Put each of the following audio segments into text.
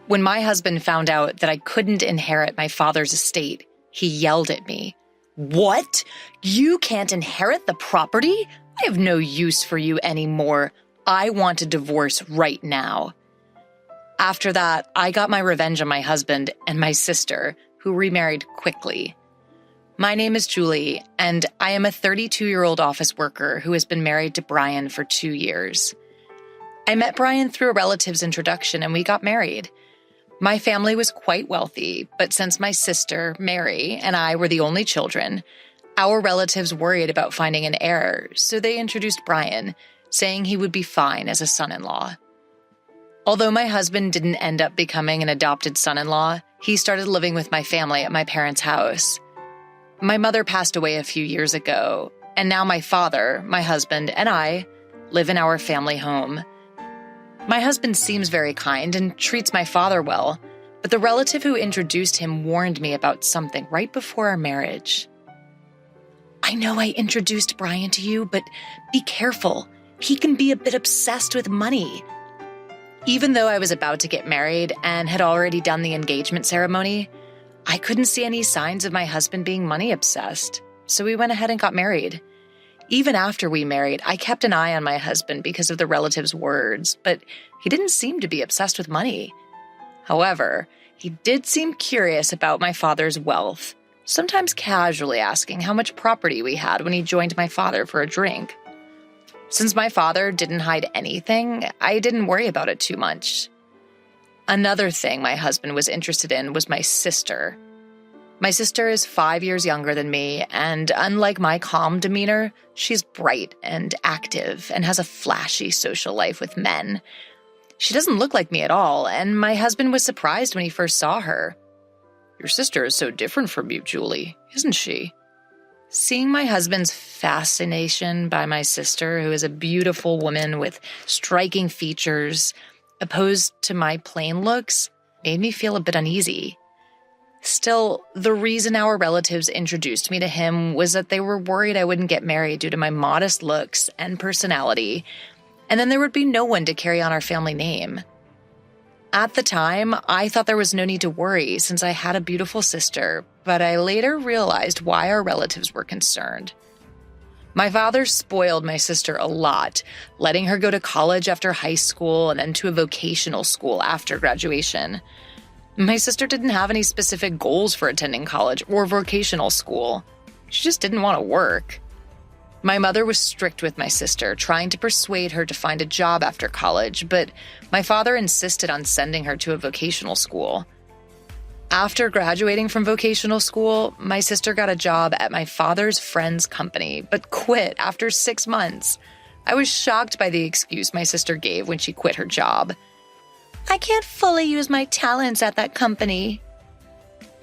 When my husband found out that I couldn't inherit my father's estate, he yelled at me. "What? You can't inherit the property? I have no use for you anymore. I want a divorce right now." After that, I got my revenge on my husband and my sister, who remarried quickly. My name is Julie, and I am a 32-year-old office worker who has been married to Brian for 2 years. I met Brian through a relative's introduction, and we got married. My family was quite wealthy, but since my sister, Mary, and I were the only children, our relatives worried about finding an heir, so they introduced Brian, saying he would be fine as a son-in-law. Although my husband didn't end up becoming an adopted son-in-law, he started living with my family at my parents' house. My mother passed away a few years ago, and now my father, my husband, and I live in our family home. My husband seems very kind and treats my father well, but the relative who introduced him warned me about something right before our marriage. "I know I introduced Brian to you, but be careful. He can be a bit obsessed with money." Even though I was about to get married and had already done the engagement ceremony, I couldn't see any signs of my husband being money obsessed, so we went ahead and got married. Even after we married, I kept an eye on my husband because of the relative's words, but he didn't seem to be obsessed with money. However, he did seem curious about my father's wealth, sometimes casually asking how much property we had when he joined my father for a drink. Since my father didn't hide anything, I didn't worry about it too much. Another thing my husband was interested in was my sister. My sister is 5 years younger than me, and unlike my calm demeanor, she's bright and active and has a flashy social life with men. She doesn't look like me at all, and my husband was surprised when he first saw her. "Your sister is so different from you, Julie, isn't she?" Seeing my husband's fascination by my sister, who is a beautiful woman with striking features, opposed to my plain looks, made me feel a bit uneasy. Still, the reason our relatives introduced me to him was that they were worried I wouldn't get married due to my modest looks and personality, and then there would be no one to carry on our family name. At the time, I thought there was no need to worry since I had a beautiful sister, but I later realized why our relatives were concerned. My father spoiled my sister a lot, letting her go to college after high school and then to a vocational school after graduation. My sister didn't have any specific goals for attending college or vocational school. She just didn't want to work. My mother was strict with my sister, trying to persuade her to find a job after college, but my father insisted on sending her to a vocational school. After graduating from vocational school, my sister got a job at my father's friend's company, but quit after 6 months. I was shocked by the excuse my sister gave when she quit her job. "I can't fully use my talents at that company."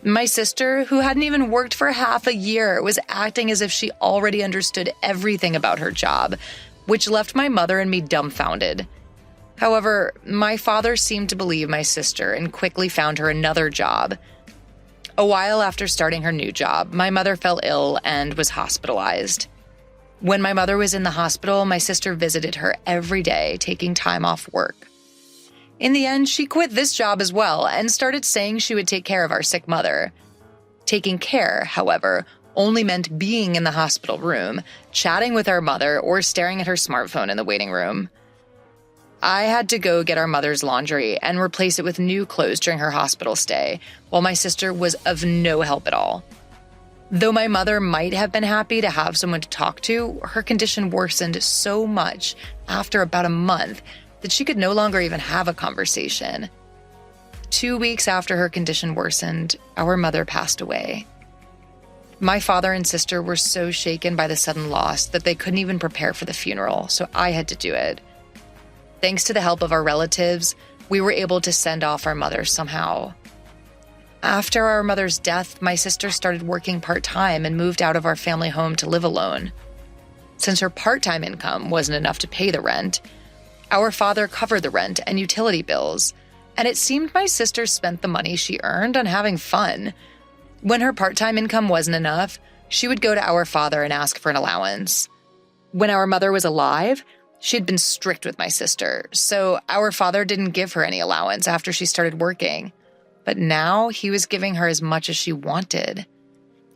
My sister, who hadn't even worked for half a year, was acting as if she already understood everything about her job, which left my mother and me dumbfounded. However, my father seemed to believe my sister and quickly found her another job. A while after starting her new job, my mother fell ill and was hospitalized. When my mother was in the hospital, my sister visited her every day, taking time off work. In the end, she quit this job as well and started saying she would take care of our sick mother. Taking care, however, only meant being in the hospital room, chatting with our mother, or staring at her smartphone in the waiting room. I had to go get our mother's laundry and replace it with new clothes during her hospital stay, while my sister was of no help at all. Though my mother might have been happy to have someone to talk to, her condition worsened so much after about a month that she could no longer even have a conversation. 2 weeks after her condition worsened, our mother passed away. My father and sister were so shaken by the sudden loss that they couldn't even prepare for the funeral, so I had to do it. Thanks to the help of our relatives, we were able to send off our mother somehow. After our mother's death, my sister started working part-time and moved out of our family home to live alone. Since her part-time income wasn't enough to pay the rent, our father covered the rent and utility bills, and it seemed my sister spent the money she earned on having fun. When her part-time income wasn't enough, she would go to our father and ask for an allowance. When our mother was alive, She'd been strict with my sister, so our father didn't give her any allowance after she started working. But now he was giving her as much as she wanted.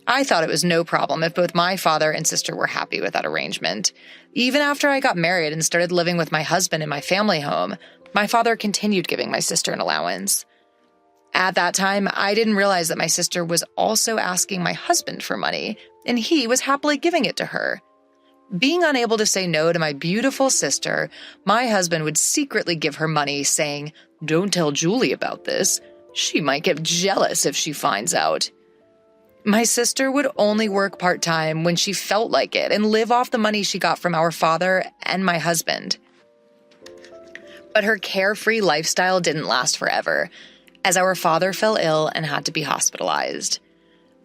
I thought it was no problem if both my father and sister were happy with that arrangement. Even after I got married and started living with my husband in my family home, my father continued giving my sister an allowance. At that time, I didn't realize that my sister was also asking my husband for money, and he was happily giving it to her. Being unable to say no to my beautiful sister, my husband would secretly give her money, saying, "Don't tell Julie about this. She might get jealous if she finds out." My sister would only work part-time when she felt like it and live off the money she got from our father and my husband. But her carefree lifestyle didn't last forever, as our father fell ill and had to be hospitalized.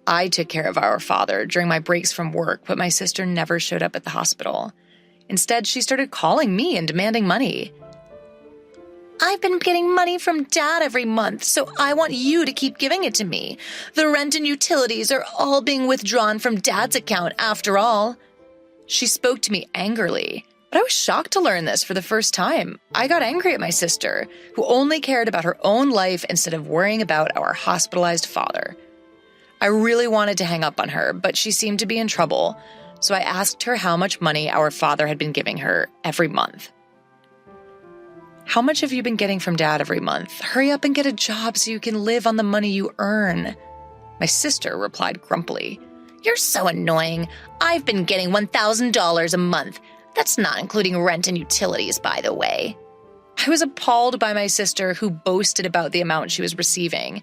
I took care of our father during my breaks from work, but my sister never showed up at the hospital. Instead, she started calling me and demanding money. "I've been getting money from Dad every month, so I want you to keep giving it to me. The rent and utilities are all being withdrawn from Dad's account after all." She spoke to me angrily, but I was shocked to learn this for the first time. I got angry at my sister, who only cared about her own life instead of worrying about our hospitalized father. I really wanted to hang up on her, but she seemed to be in trouble, so I asked her how much money our father had been giving her every month. "How much have you been getting from Dad every month? Hurry up and get a job so you can live on the money you earn." My sister replied grumpily, "You're so annoying. I've been getting $1,000 a month. That's not including rent and utilities, by the way." I was appalled by my sister, who boasted about the amount she was receiving.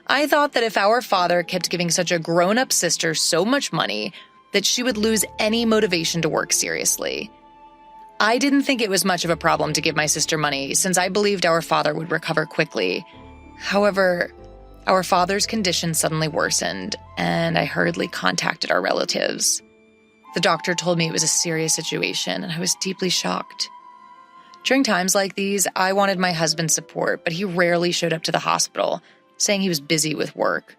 I thought that if our father kept giving such a grown-up sister so much money, that she would lose any motivation to work seriously. I didn't think it was much of a problem to give my sister money, since I believed our father would recover quickly. However, our father's condition suddenly worsened, and I hurriedly contacted our relatives. The doctor told me it was a serious situation, and I was deeply shocked. During times like these, I wanted my husband's support, but he rarely showed up to the hospital, saying he was busy with work.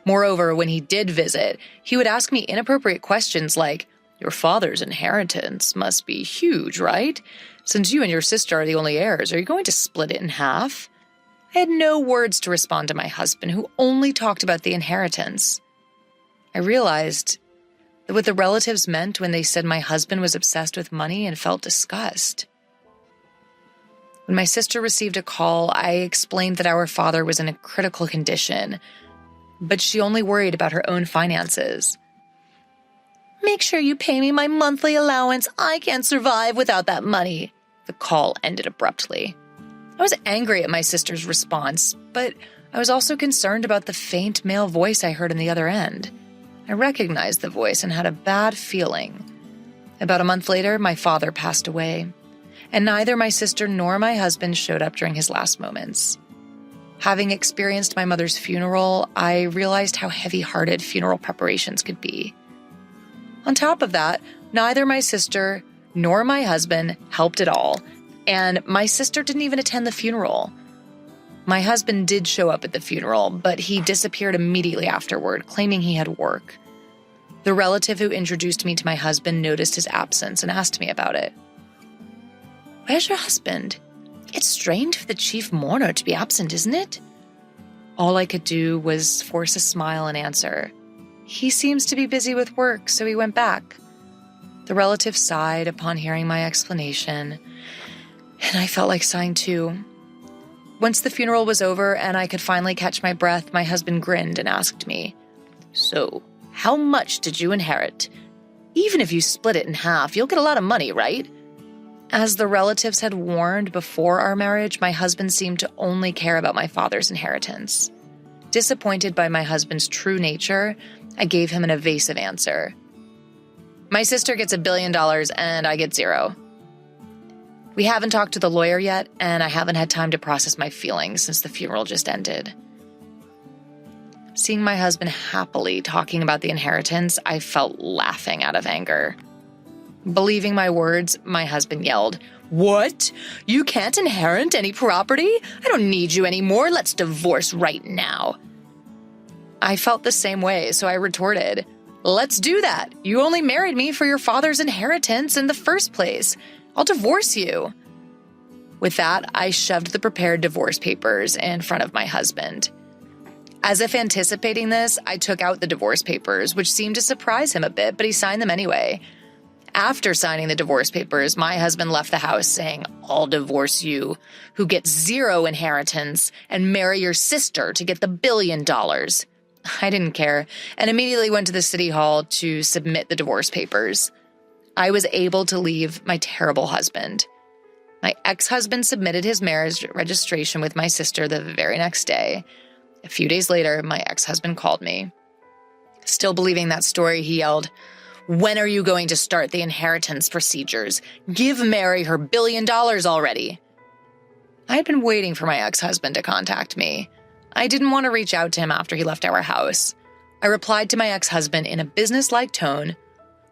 Moreover, when he did visit, he would ask me inappropriate questions like, "Your father's inheritance must be huge, right? Since you and your sister are the only heirs, are you going to split it in half?" I had no words to respond to my husband, who only talked about the inheritance. I realized that what the relatives meant when they said my husband was obsessed with money and felt disgust. When my sister received a call, I explained that our father was in a critical condition, but she only worried about her own finances. "Make sure you pay me my monthly allowance. I can't survive without that money." The call ended abruptly. I was angry at my sister's response, but I was also concerned about the faint male voice I heard on the other end. I recognized the voice and had a bad feeling. About a month later, my father passed away, and neither my sister nor my husband showed up during his last moments. Having experienced my mother's funeral, I realized how heavy-hearted funeral preparations could be. On top of that, neither my sister nor my husband helped at all, and my sister didn't even attend the funeral. My husband did show up at the funeral, but he disappeared immediately afterward, claiming he had work. The relative who introduced me to my husband noticed his absence and asked me about it. "Where's your husband? It's strange for the chief mourner to be absent, isn't it?" All I could do was force a smile and answer, "He seems to be busy with work, so he went back." The relative sighed upon hearing my explanation, and I felt like sighing too. Once the funeral was over and I could finally catch my breath, my husband grinned and asked me, "So, how much did you inherit? Even if you split it in half, you'll get a lot of money, right?" As the relatives had warned before our marriage, my husband seemed to only care about my father's inheritance. Disappointed by my husband's true nature, I gave him an evasive answer. "My sister gets $1 billion and I get $0. We haven't talked to the lawyer yet, and I haven't had time to process my feelings since the funeral just ended." Seeing my husband happily talking about the inheritance, I felt laughing out of anger. Believing my words, my husband yelled, "What? You can't inherit any property? I don't need you anymore. Let's divorce right now." I felt the same way, so I retorted, "Let's do that. You only married me for your father's inheritance in the first place. I'll divorce you." With that, I shoved the prepared divorce papers in front of my husband. As if anticipating this, I took out the divorce papers, which seemed to surprise him a bit, but he signed them anyway. After signing the divorce papers, my husband left the house saying, "I'll divorce you, who gets zero inheritance, and marry your sister to get the $1 billion." I didn't care, and immediately went to the city hall to submit the divorce papers. I was able to leave my terrible husband. My ex-husband submitted his marriage registration with my sister the very next day. A few days later, my ex-husband called me. Still believing that story, he yelled, "When are you going to start the inheritance procedures? Give Mary her $1 billion already." I had been waiting for my ex-husband to contact me. I didn't want to reach out to him after he left our house. I replied to my ex-husband in a business-like tone,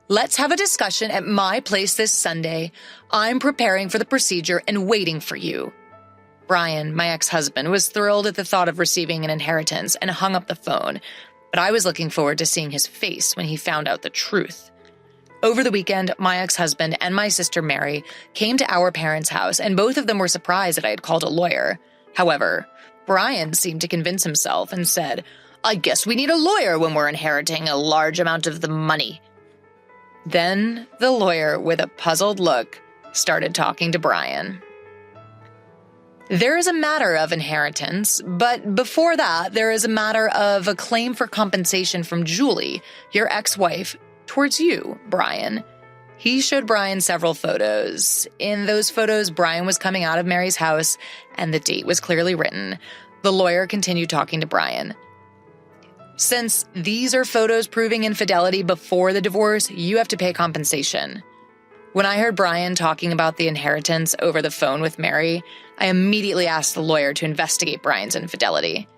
"Let's have a discussion at my place this Sunday. I'm preparing for the procedure and waiting for you." Brian, my ex-husband, was thrilled at the thought of receiving an inheritance and hung up the phone, but I was looking forward to seeing his face when he found out the truth. Over the weekend, my ex-husband and my sister Mary came to our parents' house, and both of them were surprised that I had called a lawyer. However, Brian seemed to convince himself and said, "I guess we need a lawyer when we're inheriting a large amount of the money." Then the lawyer, with a puzzled look, started talking to Brian. "There is a matter of inheritance, but before that, there is a matter of a claim for compensation from Julie, your ex-wife, towards you, Brian." He showed Brian several photos. In those photos, Brian was coming out of Mary's house, and the date was clearly written. The lawyer continued talking to Brian. "Since these are photos proving infidelity before the divorce, you have to pay compensation." When I heard Brian talking about the inheritance over the phone with Mary, I immediately asked the lawyer to investigate Brian's infidelity.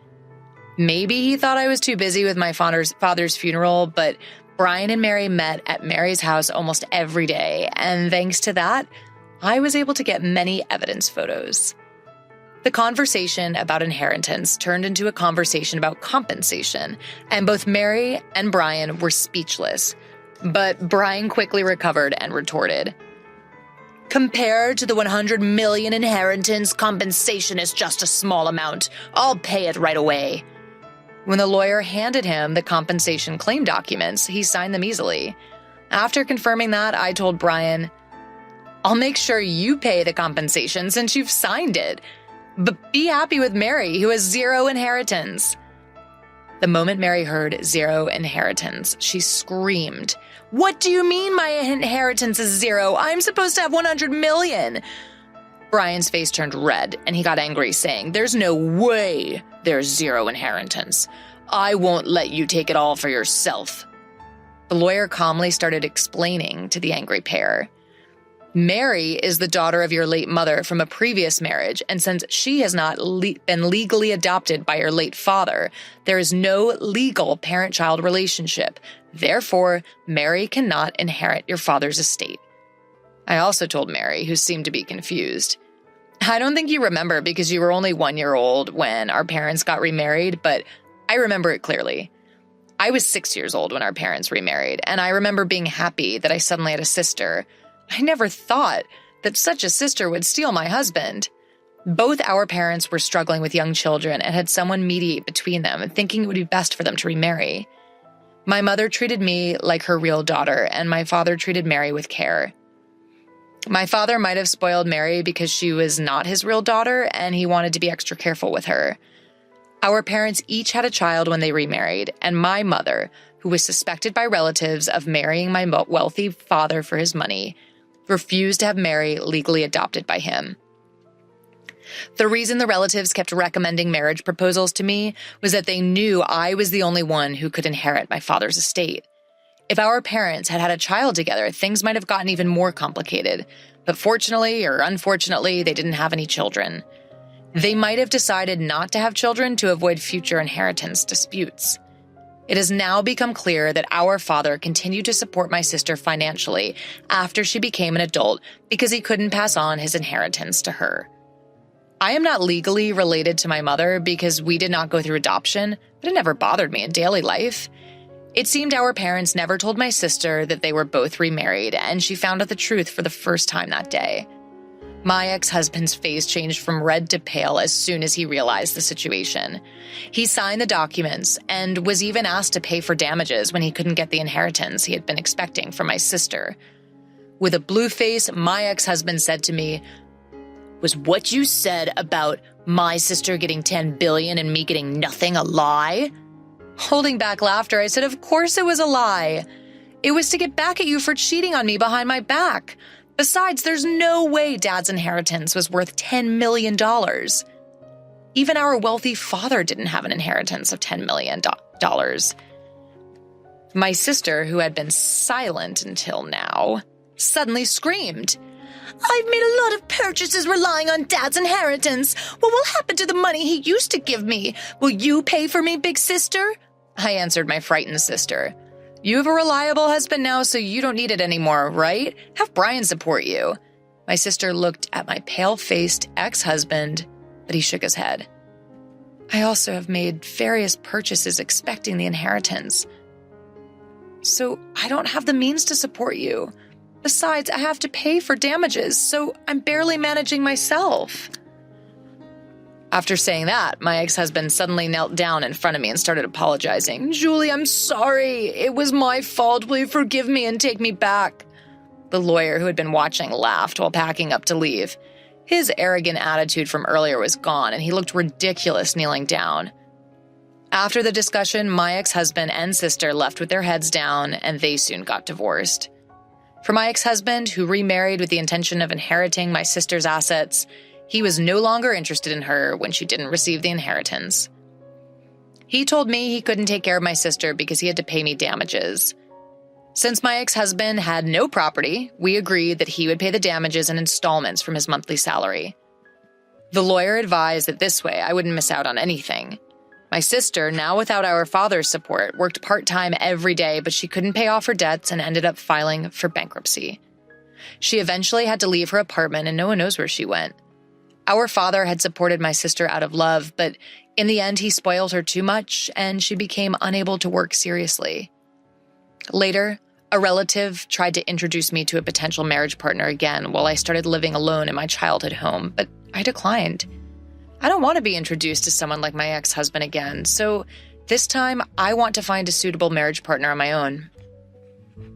Maybe he thought I was too busy with my father's funeral, but Brian and Mary met at Mary's house almost every day, and thanks to that, I was able to get many evidence photos. The conversation about inheritance turned into a conversation about compensation, and both Mary and Brian were speechless. But Brian quickly recovered and retorted, "Compared to the $100 million inheritance, compensation is just a small amount. I'll pay it right away." When the lawyer handed him the compensation claim documents, he signed them easily. After confirming that, I told Brian, "I'll make sure you pay the compensation since you've signed it. But be happy with Mary, who has zero inheritance." The moment Mary heard zero inheritance, she screamed, "What do you mean my inheritance is zero? I'm supposed to have 100 million. Brian's face turned red, and he got angry, saying, "There's no way there's zero inheritance. I won't let you take it all for yourself." The lawyer calmly started explaining to the angry pair. "Mary is the daughter of your late mother from a previous marriage, and since she has not been legally adopted by your late father, there is no legal parent-child relationship. Therefore, Mary cannot inherit your father's estate." I also told Mary, who seemed to be confused, "I don't think you remember because you were only 1 year old when our parents got remarried, but I remember it clearly. I was 6 years old when our parents remarried, and I remember being happy that I suddenly had a sister. I never thought that such a sister would steal my husband." Both our parents were struggling with young children and had someone mediate between them, thinking it would be best for them to remarry. My mother treated me like her real daughter, and my father treated Mary with care. My father might have spoiled Mary because she was not his real daughter, and he wanted to be extra careful with her. Our parents each had a child when they remarried, and my mother, who was suspected by relatives of marrying my wealthy father for his money, refused to have Mary legally adopted by him. The reason the relatives kept recommending marriage proposals to me was that they knew I was the only one who could inherit my father's estate. If our parents had had a child together, things might have gotten even more complicated, but fortunately or unfortunately, they didn't have any children. They might have decided not to have children to avoid future inheritance disputes. It has now become clear that our father continued to support my sister financially after she became an adult because he couldn't pass on his inheritance to her. I am not legally related to my mother because we did not go through adoption, but it never bothered me in daily life. It seemed our parents never told my sister that they were both remarried, and she found out the truth for the first time that day. My ex-husband's face changed from red to pale as soon as he realized the situation. He signed the documents and was even asked to pay for damages when he couldn't get the inheritance he had been expecting from my sister. With a blue face, my ex-husband said to me, "Was what you said about my sister getting $10 billion and me getting nothing a lie?" Holding back laughter, I said, "Of course it was a lie. It was to get back at you for cheating on me behind my back. Besides, there's no way Dad's inheritance was worth $10 million. Even our wealthy father didn't have an inheritance of $10 million. My sister, who had been silent until now, suddenly screamed, "I've made a lot of purchases relying on Dad's inheritance. What will happen to the money he used to give me? Will you pay for me, big sister?" I answered my frightened sister, "You have a reliable husband now, so you don't need it anymore, right? Have Brian support you." My sister looked at my pale-faced ex-husband, but he shook his head. "I also have made various purchases expecting the inheritance. So I don't have the means to support you. Besides, I have to pay for damages, so I'm barely managing myself." After saying that, my ex-husband suddenly knelt down in front of me and started apologizing. "Julie, I'm sorry. It was my fault. Will you forgive me and take me back?" The lawyer, who had been watching, laughed while packing up to leave. His arrogant attitude from earlier was gone, and he looked ridiculous kneeling down. After the discussion, my ex-husband and sister left with their heads down, and they soon got divorced. For my ex-husband, who remarried with the intention of inheriting my sister's assets, he was no longer interested in her when she didn't receive the inheritance. He told me he couldn't take care of my sister because he had to pay me damages. Since my ex-husband had no property, we agreed that he would pay the damages in installments from his monthly salary. The lawyer advised that this way I wouldn't miss out on anything. My sister, now without our father's support, worked part-time every day, but she couldn't pay off her debts and ended up filing for bankruptcy. She eventually had to leave her apartment, and no one knows where she went. Our father had supported my sister out of love, but in the end, he spoiled her too much, and she became unable to work seriously. Later, a relative tried to introduce me to a potential marriage partner again while I started living alone in my childhood home, but I declined. I don't want to be introduced to someone like my ex-husband again, so this time I want to find a suitable marriage partner on my own.